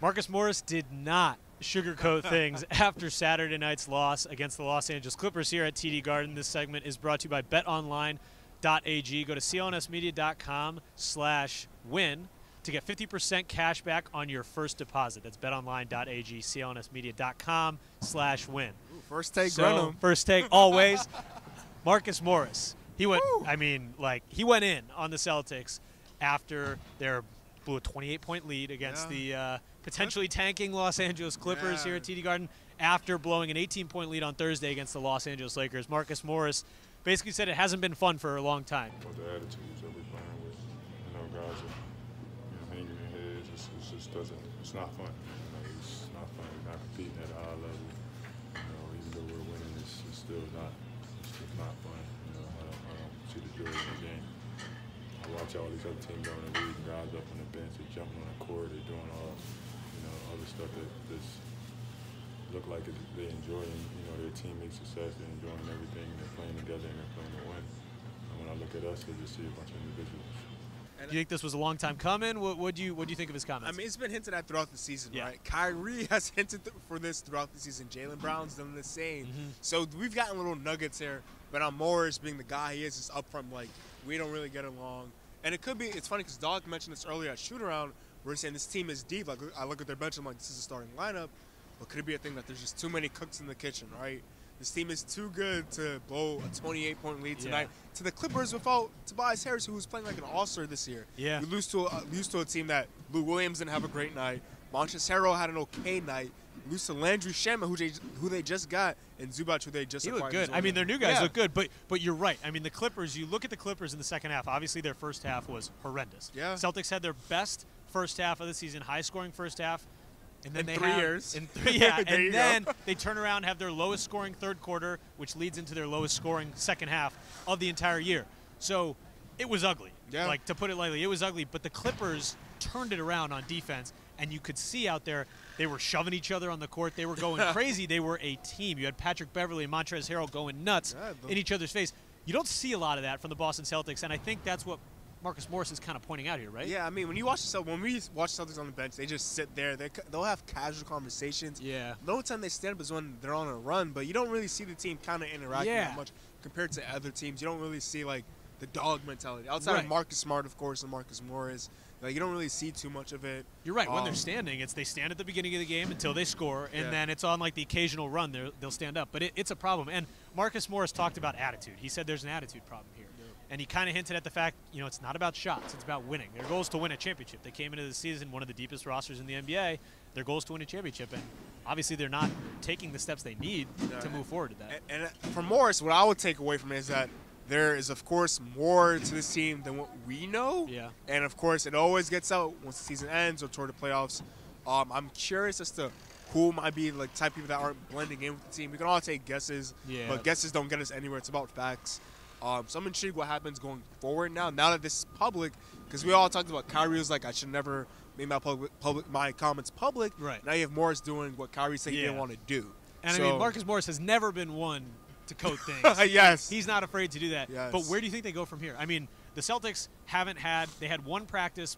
Marcus Morris did not sugarcoat things after Saturday night's loss against the Los Angeles Clippers here at TD Garden. This segment is brought to you by betonline.ag. Go to clnsmedia.com/win to get 50% cash back on your first deposit. That's betonline.ag, clnsmedia.com/win. First take, so, Grenham. First take, always. Marcus Morris. He went, he went in on the Celtics after their blew a 28-point lead against the potentially tanking Los Angeles Clippers here at TD Garden after blowing an 18-point lead on Thursday against the Los Angeles Lakers. Marcus Morris basically said it hasn't been fun for a long time. Well, the attitudes that we're playing with, guys are hanging their heads. It just doesn't. It's not fun. It's not fun. We're not competing at a high level. Even though we're winning, it's still not. It's just not fun. I don't see the joy in the game. I watch all these other teams around the league, guys up on the bench, they're jumping on the court, they're doing all the stuff that just look like they enjoy, their teammates' success, they're enjoying everything, they're playing together, and they're playing to win. And when I look at us, I just see a bunch of individuals. Do you think this was a long time coming? What do you think of his comments? I mean, it's been hinted at throughout the season, right? Kyrie has hinted for this throughout the season. Jaylen Brown's done the same. So we've gotten little nuggets here. But on Morris being the guy he is, just up from we don't really get along. And it could be. It's funny because Dog mentioned this earlier at shoot around. We're saying this team is deep. Like I look at their bench, I'm like, this is a starting lineup. But could it be a thing that there's just too many cooks in the kitchen, right? This team is too good to blow a 28-point lead tonight to the Clippers without Tobias Harris, who was playing like an all-star this year. Yeah. We lose to a team that Lou Williams didn't have a great night. Montrezl Harrell had an okay night. Lose to Landry Shamet, who they just got, and Zubac, who they just acquired. He looked good. I mean, their new guys look good, but you're right. I mean, the Clippers, you look at the Clippers in the second half, obviously their first half was horrendous. Yeah. Celtics had their best first half of the season, high-scoring first half. And then in 3 years. And then they turn around and have their lowest scoring third quarter, which leads into their lowest scoring second half of the entire year. So it was ugly. Yeah. To put it lightly, it was ugly. But the Clippers turned it around on defense, and you could see out there they were shoving each other on the court. They were going crazy. They were a team. You had Patrick Beverley and Montrezl Harrell going nuts in each other's face. You don't see a lot of that from the Boston Celtics, and I think that's what Marcus Morris is kind of pointing out here, right? Yeah, I mean, when we watch Celtics on the bench, they just sit there. They'll have casual conversations. Yeah. The only time they stand up is when they're on a run, but you don't really see the team kind of interacting that much compared to other teams. You don't really see, the dog mentality. Outside of Marcus Smart, of course, and Marcus Morris, you don't really see too much of it. You're right. When they're standing, they stand at the beginning of the game until they score, and then it's on, the occasional run. They'll stand up. But it's a problem. And Marcus Morris talked about attitude. He said there's an attitude problem here. And he kind of hinted at the fact, it's not about shots. It's about winning. Their goal is to win a championship. They came into the season one of the deepest rosters in the NBA. Their goal is to win a championship. And obviously they're not taking the steps they need to move forward to that. And for Morris, what I would take away from it is that there is, of course, more to this team than what we know. Yeah. And, of course, it always gets out once the season ends or toward the playoffs. I'm curious as to who might be type of people that aren't blending in with the team. We can all take guesses, but guesses don't get us anywhere. It's about facts. So I'm intrigued what happens going forward now that this is public, because we all talked about Kyrie was I should never make my comments public. Right. Now you have Morris doing what Kyrie said he didn't want to do. And so, I mean, Marcus Morris has never been one to coat things. Yes. He's not afraid to do that. Yes. But where do you think they go from here? I mean, the Celtics they had one practice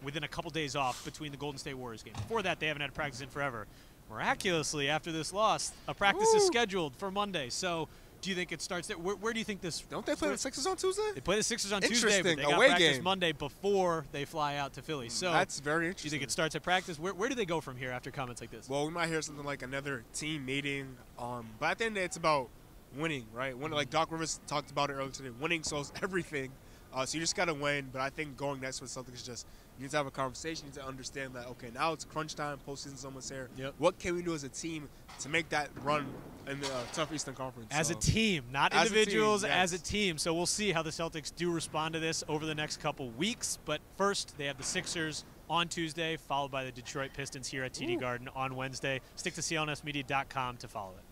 within a couple days off between the Golden State Warriors game. Before that, they haven't had a practice in forever. Miraculously, after this loss, a practice is scheduled for Monday. So do you think it starts there? Where do you think this? Don't they play the Sixers on Tuesday? They play the Sixers on Tuesday, but they got away practice game Monday before they fly out to Philly. So that's very interesting. Do you think it starts at practice? Where do they go from here after comments like this? Well, we might hear something like another team meeting. But at the end of the day, it's about winning, right? Like Doc Rivers talked about it earlier today. Winning solves everything. So you just got to win. But I think going next with Celtics is just you need to have a conversation. You need to understand that, okay, now it's crunch time, postseason's almost here. Yep. What can we do as a team to make that run in the tough Eastern Conference? As a team, not individuals, as a team. So we'll see how the Celtics do respond to this over the next couple weeks. But first, they have the Sixers on Tuesday, followed by the Detroit Pistons here at TD Garden on Wednesday. Stick to clnsmedia.com to follow it.